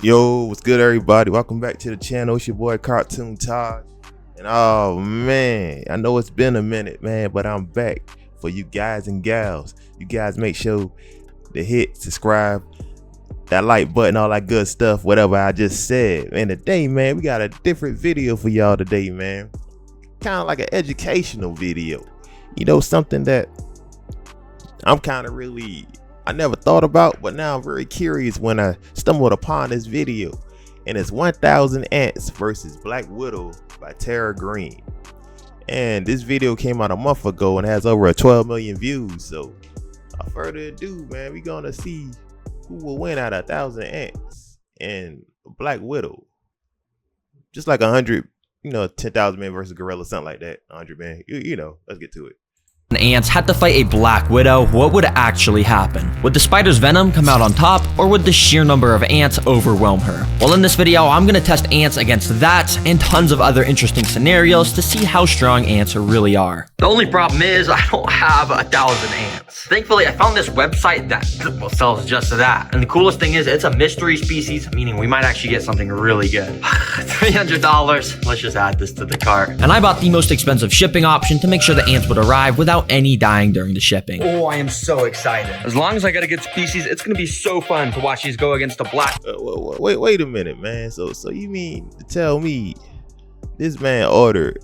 Yo, what's good, everybody? Welcome back to the channel. It's your boy CartoonTaj. And oh man, I know it's been a minute, man, but I'm back for you guys and gals. You guys make sure to hit subscribe, that like button, all that good stuff, whatever I just said. And today, man, we got a different video for y'all today, man. Kind of like an educational video. You know, something that I'm kind of I never thought about, but now I'm very curious when I stumbled upon this video. And it's 1,000 Ants versus Black Widow by TerraGreen. And this video came out a month ago and has over 12 million views. So without further ado, man, we're gonna see who will win out of 1,000 Ants and Black Widow. Just like 100, 10,000 men versus Gorilla, something like that. 100 men, you know, let's get to it. Ants had to fight a Black Widow, what would actually happen? Would the spider's venom come out on top, or would the sheer number of ants overwhelm her? Well, in this video, I'm gonna test ants against that and tons of other interesting scenarios to see how strong ants really are. The only problem is I don't have 1,000 ants. Thankfully, I found this website that sells just that. And the coolest thing is it's a mystery species, meaning we might actually get something really good. $300, let's just add this to the cart. And I bought the most expensive shipping option to make sure the ants would arrive without any dying during the shipping. Oh, I am so excited. As long as I get a good species, it's gonna be so fun to watch these go against a black. Wait a minute, man. So you mean to tell me this man ordered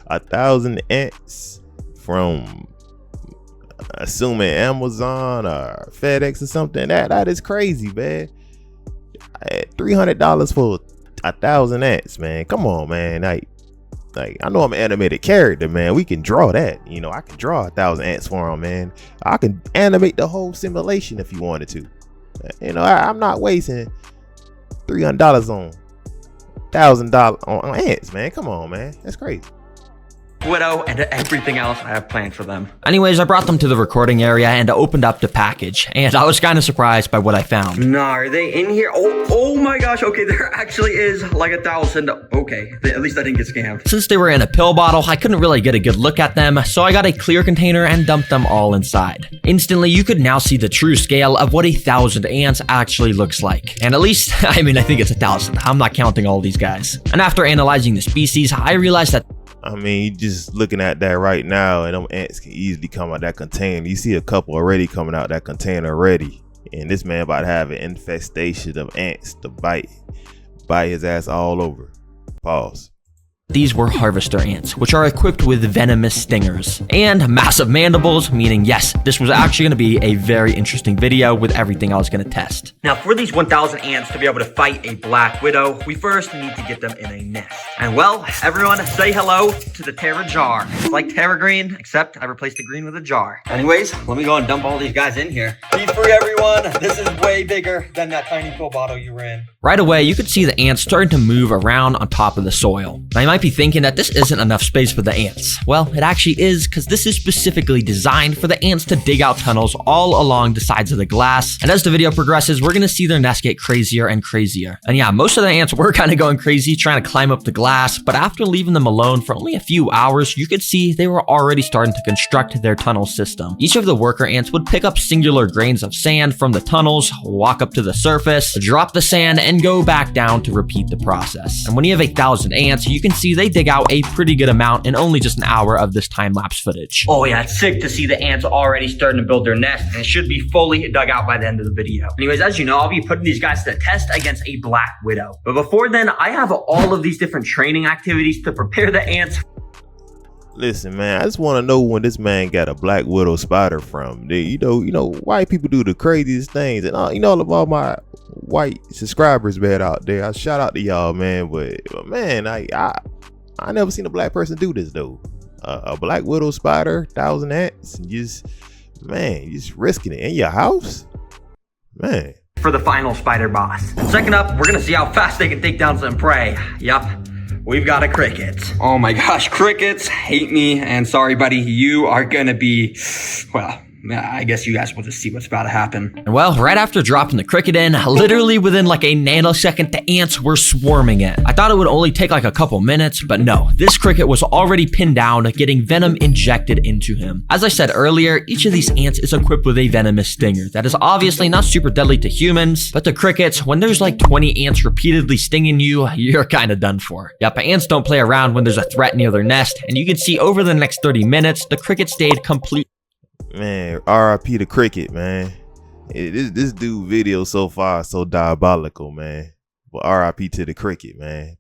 1,000 ants from, assuming Amazon or FedEx or something? That is crazy, man. $300 for 1,000 ants, man. Come on, man. Like, I know I'm an animated character, man. We can draw that. I can draw 1,000 ants for him, man. I can animate the whole simulation if you wanted to. I'm not wasting $300 on $1,000 on ants, man. Come on, man. That's crazy. Widow and everything else I have planned for them. Anyways, I brought them to the recording area and opened up the package, and I was kind of surprised by what I found. Nah, are they in here? Oh my gosh, okay, there actually is like 1,000. Okay, at least I didn't get scammed. Since they were in a pill bottle, I couldn't really get a good look at them, so I got a clear container and dumped them all inside. Instantly, you could now see the true scale of what 1,000 ants actually looks like. And at least, I think it's 1,000. I'm not counting all these guys. And after analyzing the species, I realized that you just looking at that right now, and them ants can easily come out that container. You see a couple already coming out that container already. And this man about to have an infestation of ants to bite his ass all over. Pause. These were harvester ants, which are equipped with venomous stingers and massive mandibles, meaning yes, this was actually going to be a very interesting video with everything I was going to test. Now, for these 1,000 ants to be able to fight a Black Widow, we first need to get them in a nest. And well, everyone say hello to the Terra jar. It's like TerraGreen, except I replaced the green with a jar. Anyways, let me go and dump all these guys in here. Be free, everyone. This is way bigger than that tiny pill bottle you were in. Right away, you could see the ants starting to move around on top of the soil. Now, you might be thinking that this isn't enough space for the ants. Well, it actually is, because this is specifically designed for the ants to dig out tunnels all along the sides of the glass. And as the video progresses, we're gonna see their nest get crazier and crazier. And yeah, most of the ants were kind of going crazy trying to climb up the glass, but after leaving them alone for only a few hours, you could see they were already starting to construct their tunnel system. Each of the worker ants would pick up singular grains of sand from the tunnels, walk up to the surface, drop the sand, and go back down to repeat the process. And when you have 1,000 ants, you can see they dig out a pretty good amount in only just an hour of this time-lapse footage. Oh yeah, it's sick to see the ants already starting to build their nest, and it should be fully dug out by the end of the video. Anyways, as you know, I'll be putting these guys to the test against a Black Widow. But before then, I have all of these different training activities to prepare the ants. Listen, man, I just want to know when this man got a Black Widow spider from. White people do the craziest things, and all my white subscribers, man, out there, I shout out to y'all, man. But man, I never seen a black person do this though. A Black Widow spider, 1,000 ants, just risking it in your house, man. For the final spider boss. Second up, we're gonna see how fast they can take down some prey. Yup, we've got a cricket. Oh my gosh, crickets hate me, and sorry buddy, you are gonna be, well, I guess you guys will just see what's about to happen. And well, right after dropping the cricket in, literally within like a nanosecond, the ants were swarming it. I thought it would only take like a couple minutes, but no, this cricket was already pinned down, getting venom injected into him. As I said earlier, each of these ants is equipped with a venomous stinger that is obviously not super deadly to humans, but to crickets, when there's like 20 ants repeatedly stinging you, you're kind of done for. Yep, ants don't play around when there's a threat near their nest, and you can see over the next 30 minutes, the cricket stayed complete. Man, RIP to cricket, man. This dude video so far is so diabolical, man. But RIP to the cricket, man.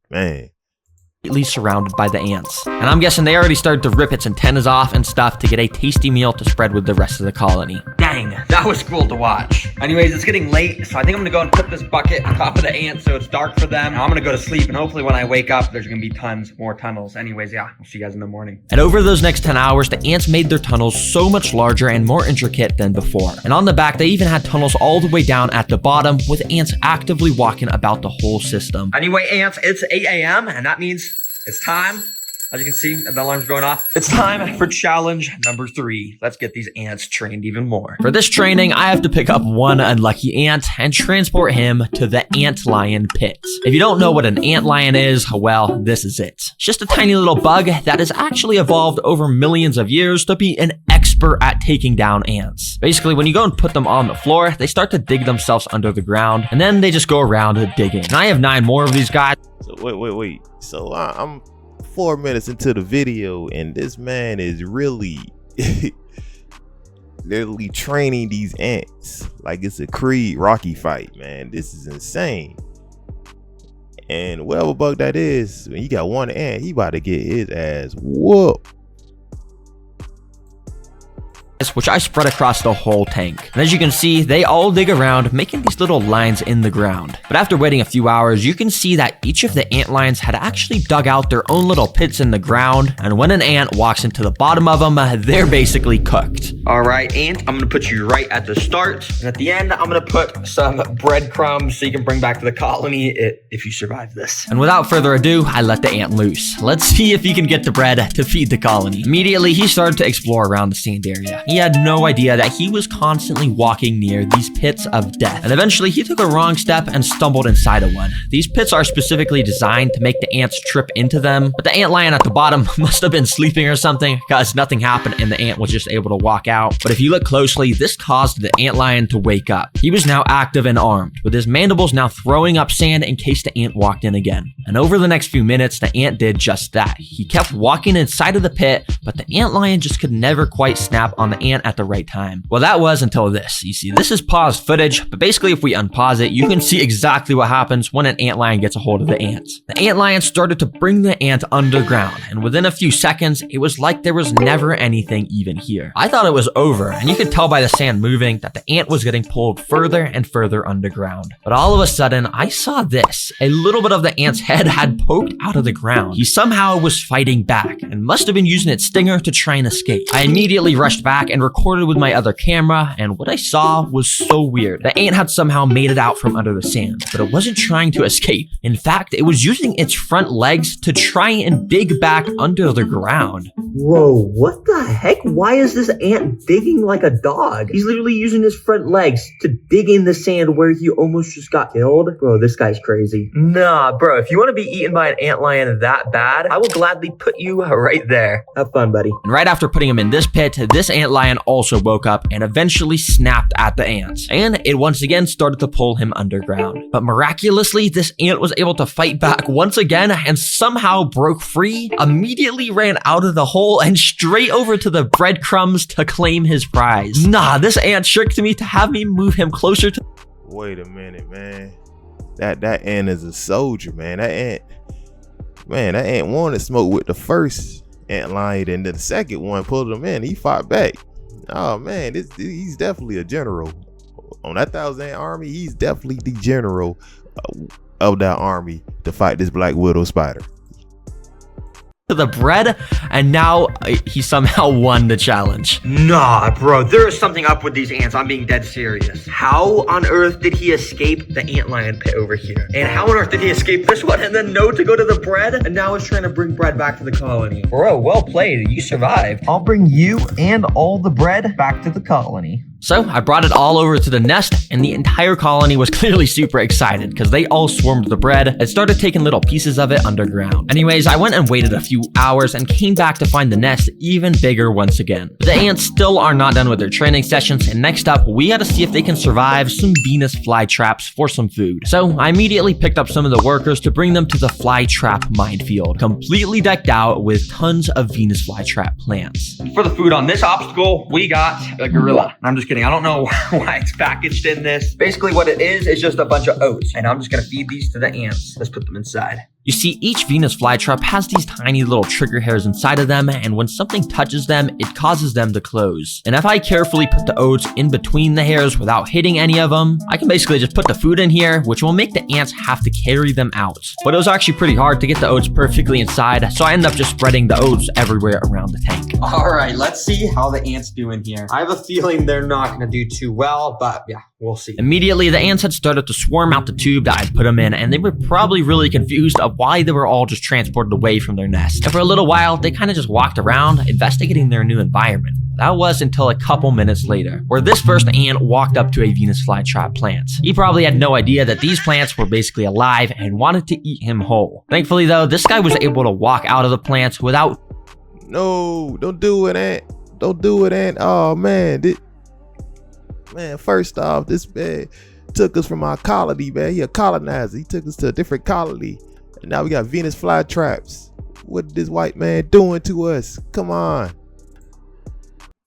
Surrounded by the ants. And I'm guessing they already started to rip its antennas off and stuff to get a tasty meal to spread with the rest of the colony. Dang, that was cool to watch. Anyways, it's getting late, so I think I'm gonna go and put this bucket on top of the ants so it's dark for them. I'm gonna go to sleep, and hopefully when I wake up, there's gonna be tons more tunnels. Anyways, yeah, I'll see you guys in the morning. And over those next 10 hours, the ants made their tunnels so much larger and more intricate than before. And on the back, they even had tunnels all the way down at the bottom, with ants actively walking about the whole system. Anyway, ants, it's 8 a.m., and that means it's time. As you can see, the alarm's going off. It's time for challenge number 3. Let's get these ants trained even more. For this training, I have to pick up one unlucky ant and transport him to the ant lion pit. If you don't know what an ant lion is, well, this is it. It's just a tiny little bug that has actually evolved over millions of years to be an expert at taking down ants. Basically, when you go and put them on the floor, they start to dig themselves under the ground, and then they just go around digging. And I have 9 more of these guys. So wait. So I'm 4 minutes into the video, and this man is really literally training these ants like it's a Creed Rocky fight, man. This is insane. And whatever bug that is, when you got one ant, he about to get his ass whooped. Which I spread across the whole tank. And as you can see, they all dig around, making these little lines in the ground. But after waiting a few hours, you can see that each of the ant lions had actually dug out their own little pits in the ground. And when an ant walks into the bottom of them, they're basically cooked. All right, ant, I'm gonna put you right at the start. And at the end, I'm gonna put some breadcrumbs so you can bring back to the colony if you survive this. And without further ado, I let the ant loose. Let's see if he can get the bread to feed the colony. Immediately, he started to explore around the sand area. He had no idea that he was constantly walking near these pits of death. And eventually he took a wrong step and stumbled inside of one. These pits are specifically designed to make the ants trip into them, but the ant lion at the bottom must have been sleeping or something, because nothing happened and the ant was just able to walk out. But if you look closely, this caused the ant lion to wake up. He was now active and armed, with his mandibles now throwing up sand in case the ant walked in again. And over the next few minutes, the ant did just that. He kept walking inside of the pit, but the ant lion just could never quite snap on the ant at the right time. Well, that was until this. You see, this is paused footage, but basically if we unpause it, you can see exactly what happens when an ant lion gets a hold of the ants. The ant lion started to bring the ant underground, and within a few seconds, it was like there was never anything even here. I thought it was over, and you could tell by the sand moving that the ant was getting pulled further and further underground. But all of a sudden, I saw this. A little bit of the ant's head had poked out of the ground. He somehow was fighting back, and must have been using its stinger to try and escape. I immediately rushed back and recorded with my other camera, and what I saw was so weird. The ant had somehow made it out from under the sand, but it wasn't trying to escape. In fact, it was using its front legs to try and dig back under the ground. Whoa, what the heck? Why is this ant digging like a dog? He's literally using his front legs to dig in the sand where he almost just got killed. Bro, this guy's crazy. Nah, bro, if you want to be eaten by an ant lion that bad, I will gladly put you right there. Have fun, buddy. And right after putting him in this pit, this ant lion also woke up and eventually snapped at the ants. And it once again started to pull him underground. But miraculously, this ant was able to fight back once again and somehow broke free, immediately ran out of the hole and straight over to the breadcrumbs to claim his prize. Nah, this ant tricked me to have me move him closer to— Wait a minute, man. That ant is a soldier, man. That ant wanted smoke with the first ant lion, and the second one pulled him in. He fought back. Oh man, he's definitely a general. On that 1,000 ant army, he's definitely the general of that army to fight this Black Widow spider. to the bread, and now he somehow won the challenge. Nah, bro, there is something up with these ants. I'm being dead serious. How on earth did he escape the antlion pit over here? And how on earth did he escape this one and then know to go to the bread? And now he's trying to bring bread back to the colony. Bro, well played. You survived. I'll bring you and all the bread back to the colony. So I brought it all over to the nest, and the entire colony was clearly super excited because they all swarmed the bread and started taking little pieces of it underground. Anyways, I went and waited a few hours and came back to find the nest even bigger once again. The ants still are not done with their training sessions, and next up, we gotta see if they can survive some Venus flytraps for some food. So I immediately picked up some of the workers to bring them to the flytrap minefield, completely decked out with tons of Venus flytrap plants. For the food on this obstacle, we got a gorilla. I'm just kidding. I don't know why it's packaged in this. Basically what it is just a bunch of oats, and I'm just gonna feed these to the ants. Let's put them inside. You see, each Venus flytrap has these tiny little trigger hairs inside of them, and when something touches them, it causes them to close. And if I carefully put the oats in between the hairs without hitting any of them, I can basically just put the food in here, which will make the ants have to carry them out. But it was actually pretty hard to get the oats perfectly inside, so I ended up just spreading the oats everywhere around the tank. All right, let's see how the ants do in here. I have a feeling they're not gonna do too well, but yeah, we'll see. Immediately, the ants had started to swarm out the tube that I put them in, and they were probably really confused of why they were all just transported away from their nest. And for a little while, they kind of just walked around, investigating their new environment. That was until a couple minutes later, where this first ant walked up to a Venus flytrap plant. He probably had no idea that these plants were basically alive and wanted to eat him whole. Thankfully though, this guy was able to walk out of the plants without... No, don't do it, Ant. Don't do it, Ant. Oh, man. Man, first off, this man took us from our colony, man. He a colonizer. He took us to a different colony. And now we got Venus flytraps. What this white man doing to us? Come on.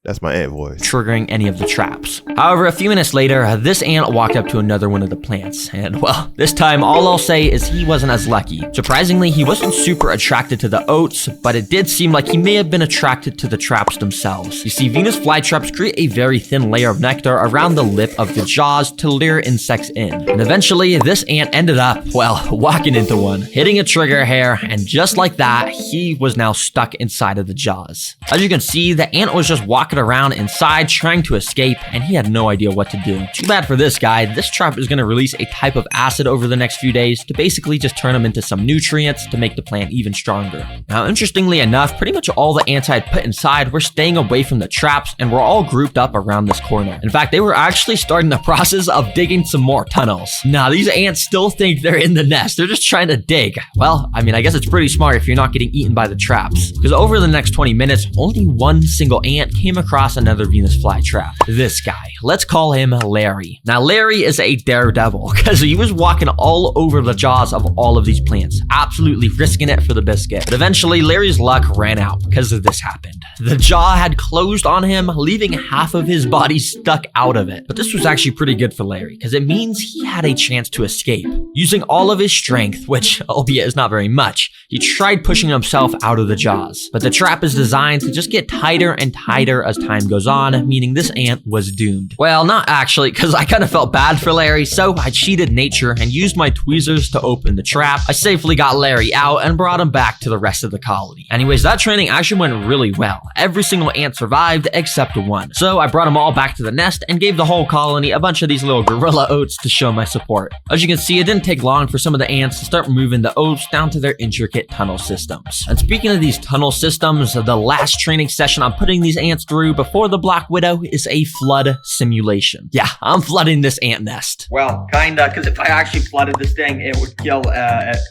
That's my ant voice. Triggering any of the traps. However, a few minutes later, this ant walked up to another one of the plants, and well, this time all I'll say is he wasn't as lucky. Surprisingly, he wasn't super attracted to the oats, but it did seem like he may have been attracted to the traps themselves. You see, Venus flytraps create a very thin layer of nectar around the lip of the jaws to lure insects in. And eventually, this ant ended up, well, walking into one, hitting a trigger hair, and just like that, he was now stuck inside of the jaws. As you can see, the ant was just walking around inside trying to escape, and he had no idea what to do. Too bad for this guy. This trap is going to release a type of acid over the next few days to basically just turn him into some nutrients to make the plant even stronger. Now, interestingly enough, pretty much all the ants I had put inside were staying away from the traps and were all grouped up around this corner. In fact, they were actually starting the process of digging some more tunnels. Now, these ants still think they're in the nest. They're just trying to dig. Well, I mean, I guess it's pretty smart if you're not getting eaten by the traps. Because over the next 20 minutes, only one single ant came across another Venus flytrap. This guy. Let's call him Larry. Now, Larry is a daredevil because he was walking all over the jaws of all of these plants, absolutely risking it for the biscuit. But eventually, Larry's luck ran out because of this happened. The jaw had closed on him, leaving half of his body stuck out of it. But this was actually pretty good for Larry because it means he had a chance to escape. Using all of his strength, which, albeit is not very much, he tried pushing himself out of the jaws. But the trap is designed to just get tighter and tighter as time goes on, meaning this ant was doomed. Well, not actually, because I kind of felt bad for Larry, so I cheated nature and used my tweezers to open the trap. I safely got Larry out and brought him back to the rest of the colony. Anyways, that training actually went really well. Every single ant survived except one. So I brought them all back to the nest and gave the whole colony a bunch of these little gorilla oats to show my support. As you can see, it didn't take long for some of the ants to start moving the oats down to their intricate tunnel systems. And speaking of these tunnel systems, the last training session I'm putting these ants through before the Black Widow is a flood simulation. Yeah, I'm flooding this ant nest. Well, kinda, because if I actually flooded this thing, it would kill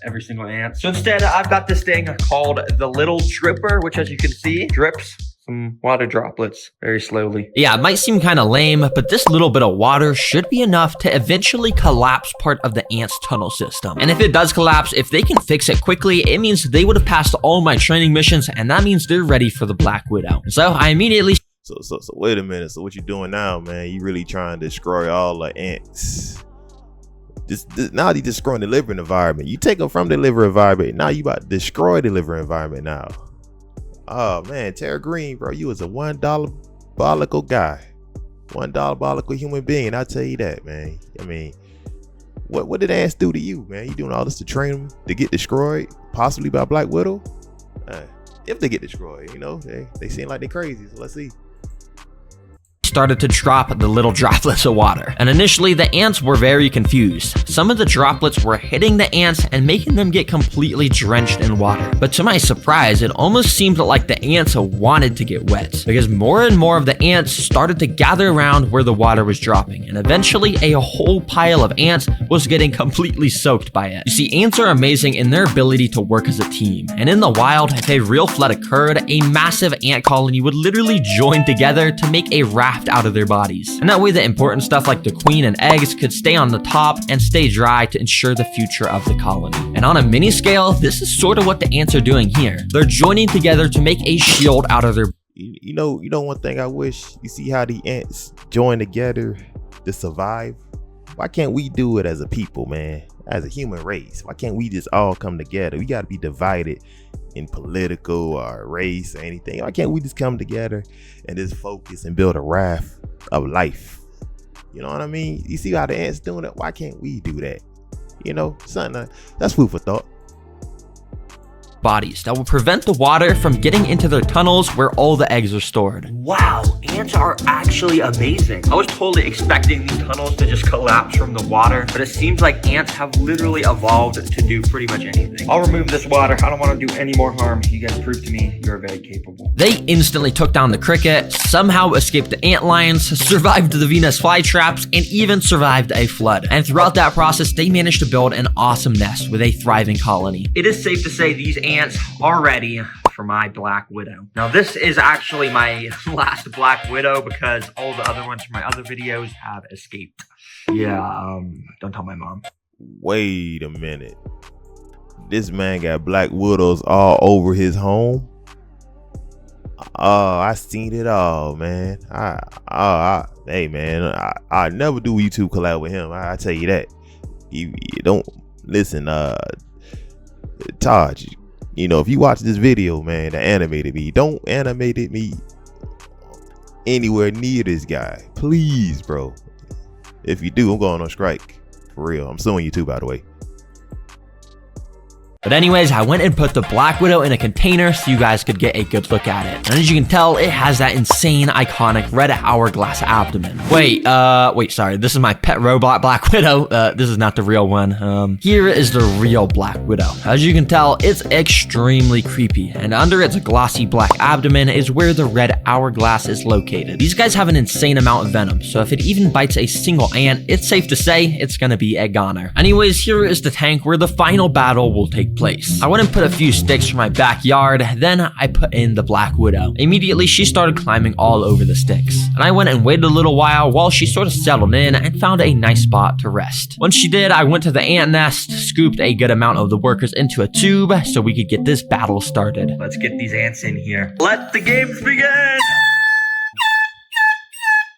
every single ant. So instead, I've got this thing called the Little Dripper, which as you can see, drips some water droplets very slowly. Yeah, it might seem kind of lame, but this little bit of water should be enough to eventually collapse part of the ants' tunnel system. And if it does collapse, if they can fix it quickly, it means they would have passed all my training missions, and that means they're ready for the Black Widow. So I immediately... So wait a minute. So what you doing now, man? You really trying to destroy all the ants? Now you destroying the liver environment. You take them from the liver environment. Now you about to destroy the liver environment now. Oh man, TerraGreen, bro, you was a $1 bolical guy. $1 bolical human being. I tell you that, man. I mean, what did ants do to you, man? You doing all this to train them to get destroyed, possibly by Black Widow? if they get destroyed. You know, they seem like they're crazy. So let's see. Started to drop the little droplets of water. And initially, the ants were very confused. Some of the droplets were hitting the ants and making them get completely drenched in water. But to my surprise, it almost seemed like the ants wanted to get wet, because more and more of the ants started to gather around where the water was dropping, and eventually a whole pile of ants was getting completely soaked by it. You see, ants are amazing in their ability to work as a team, and in the wild, if a real flood occurred, a massive ant colony would literally join together to make a raft out of their bodies. And that way the important stuff like the queen and eggs could stay on the top and stay dry to ensure the future of the colony. And on a mini scale, this is sort of what the ants are doing here. They're joining together to make a shield out of their... You know one thing I wish, you see how the ants join together to survive? Why can't we do it as a people, man? As a human race? Why can't we just all come together? We got to be divided in political or race or anything. Why can't we just come together and just focus and build a raft of life? You know what I mean? You see how the ants doing it? Why can't we do that? You know, something that's food for thought. Bodies that will prevent the water from getting into their tunnels where all the eggs are stored. Wow, ants are actually amazing. I was totally expecting these tunnels to just collapse from the water, but it seems like ants have literally evolved to do pretty much anything. I'll remove this water. I don't want to do any more harm. You guys prove to me you're very capable. They instantly took down the cricket, somehow escaped the ant lions, survived the Venus flytraps, and even survived a flood. And throughout that process, they managed to build an awesome nest with a thriving colony. It is safe to say these ants are ready for my Black Widow. Now this is actually my last Black Widow because all the other ones from my other videos have escaped. Yeah, don't tell my mom. Wait a minute. This man got Black Widows all over his home? Oh, I seen it all, man. Hey man, I never do YouTube collab with him. I tell you that. You don't listen, Taj. You know, if you watch this video, man, that animated me, don't animate me anywhere near this guy, please, bro. If you do, I'm going on strike for real. I'm suing you too, by the way. But anyways, I went and put the Black Widow in a container so you guys could get a good look at it. And as you can tell, it has that insane, iconic red hourglass abdomen. Wait, sorry. This is my pet robot Black Widow. This is not the real one. Here is the real Black Widow. As you can tell, it's extremely creepy. And under its glossy black abdomen is where the red hourglass is located. These guys have an insane amount of venom, so if it even bites a single ant, it's safe to say it's gonna be a goner. Anyways, here is the tank where the final battle will take place. I went and put a few sticks from my backyard, then I put in the Black Widow. Immediately, she started climbing all over the sticks, and I went and waited a little while she sort of settled in and found a nice spot to rest. Once she did, I went to the ant nest, scooped a good amount of the workers into a tube so we could get this battle started. Let's get these ants in here. Let the games begin!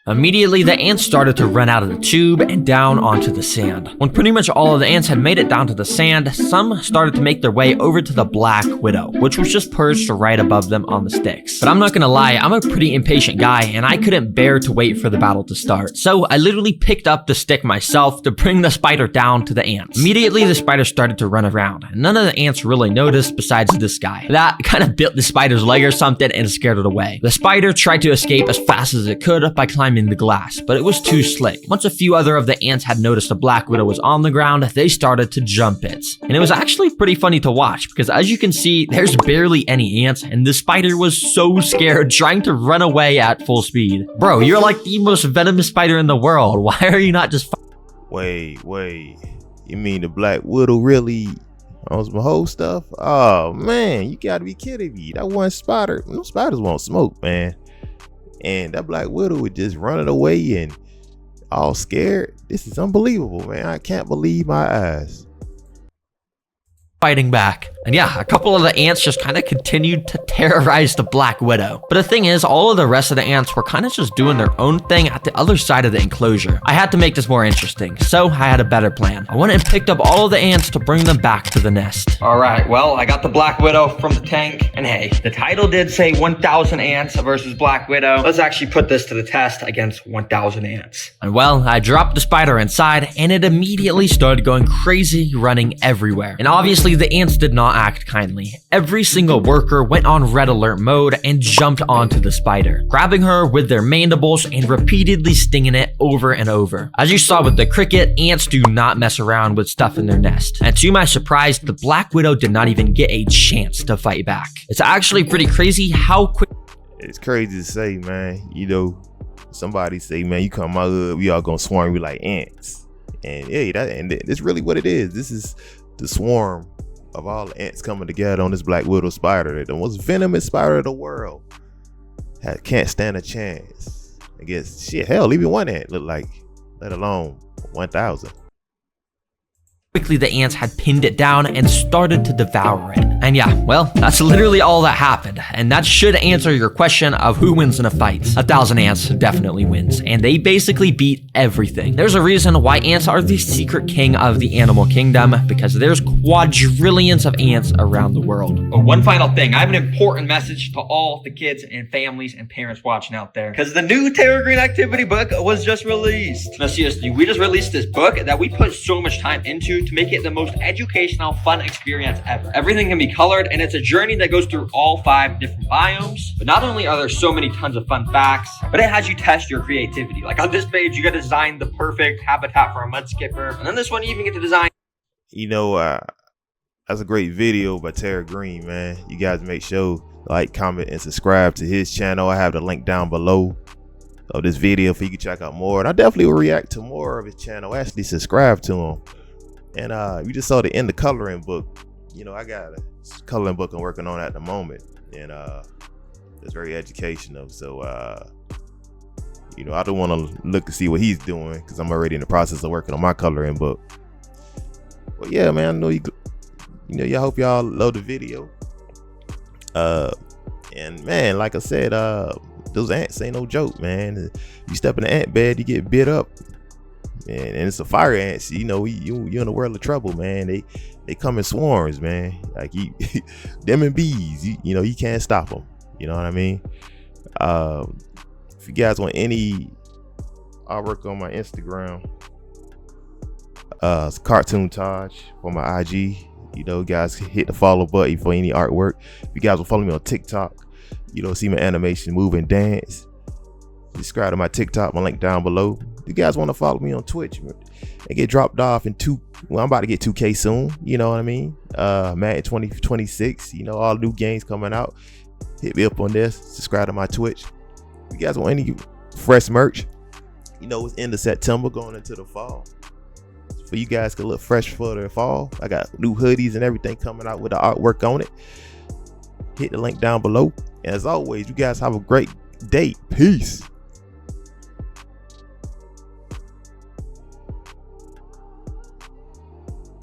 Immediately, the ants started to run out of the tube and down onto the sand. When pretty much all of the ants had made it down to the sand, some started to make their way over to the Black Widow, which was just perched right above them on the sticks. But I'm not gonna lie, I'm a pretty impatient guy, and I couldn't bear to wait for the battle to start. So I literally picked up the stick myself to bring the spider down to the ants. Immediately, the spider started to run around, and none of the ants really noticed besides this guy. That kind of bit the spider's leg or something and scared it away. The spider tried to escape as fast as it could by climbing the glass, but it was too slick. Once a few other of the ants had noticed the Black Widow was on the ground, they started to jump it. And it was actually pretty funny to watch because as you can see, there's barely any ants and the spider was so scared trying to run away at full speed. Bro, you're like the most venomous spider in the world. Why are you not just Wait. You mean the Black Widow really owns my whole stuff? Oh man, you gotta be kidding me. That one spider, no spiders won't smoke, man. And that Black Widow was just running away and all scared. This is unbelievable, man. I can't believe my eyes. fighting back? And yeah, a couple of the ants just kind of continued to terrorize the Black Widow. But the thing is, all of the rest of the ants were kind of just doing their own thing at the other side of the enclosure. I had to make this more interesting, so I had a better plan. I went and picked up all of the ants to bring them back to the nest. All right, well, I got the Black Widow from the tank, and hey, the title did say 1,000 ants versus Black Widow. Let's actually put this to the test against 1,000 ants. And well, I dropped the spider inside, and it immediately started going crazy, running everywhere. And obviously, the ants did not not act kindly. Every single worker went on red alert mode and jumped onto the spider, grabbing her with their mandibles and repeatedly stinging it over and over. As you saw with the cricket, ants do not mess around with stuff in their nest. And to my surprise, the Black Widow did not even get a chance to fight back. It's actually pretty crazy how quick. It's crazy to say, man. You know, somebody say, man, you come my hood, we all gonna swarm you like ants. And yeah, that's really what it is. This is the swarm of all the ants coming together on this Black Widow spider, the most venomous spider of the world. Can't stand a chance against shit. Hell, even one ant look like, let alone 1,000. Quickly the ants had pinned it down and started to devour it. And yeah, well, that's literally all that happened. And that should answer your question of who wins in a fight. 1,000 ants definitely wins, and they basically beat everything. There's a reason why ants are the secret king of the animal kingdom, because there's quadrillions of ants around the world. Oh, one final thing, I have an important message to all the kids and families and parents watching out there, because the new TerraGreen activity book was just released. Now seriously, we just released this book that we put so much time into to make it the most educational, fun experience ever. Everything can be colored, and it's a journey that goes through all 5 different biomes. But not only are there so many tons of fun facts, but it has you test your creativity. Like on this page, you got to design the perfect habitat for a mud skipper, and then this one you even get to design. You know, that's a great video by TerraGreen, man. You guys make sure like, comment, and subscribe to his channel. I have the link down below of this video for you can check out more, and I definitely will react to more of his channel. Actually subscribe to him. And you just saw the end of coloring book. You know, I got a coloring book I'm working on at the moment, and it's very educational. So you know, I don't want to look to see what he's doing because I'm already in the process of working on my coloring book. But yeah, man, I know you know, I hope y'all love the video. And man, like I said, those ants ain't no joke, man. You step in the ant bed, you get bit up. And it's a fire ants, you know, you in a world of trouble, man. They come in swarms, man. Like them and bees, you know, you can't stop them. You know what I mean? If you guys want any artwork on my Instagram, it's CartoonTaj for my IG. You know, guys, hit the follow button for any artwork. If you guys will follow me on TikTok, you know, see my animation, move and dance. Subscribe to my TikTok, my link down below. If you guys want to follow me on Twitch and get dropped off in I'm about to get 2K soon, you know what I mean? Madden 2026, you know, all new games coming out. Hit me up on this, subscribe to my Twitch. If you guys want any fresh merch, you know, it's end of September going into the fall. For you guys to look fresh for the fall, I got new hoodies and everything coming out with the artwork on it. Hit the link down below. And as always, you guys have a great day. Peace.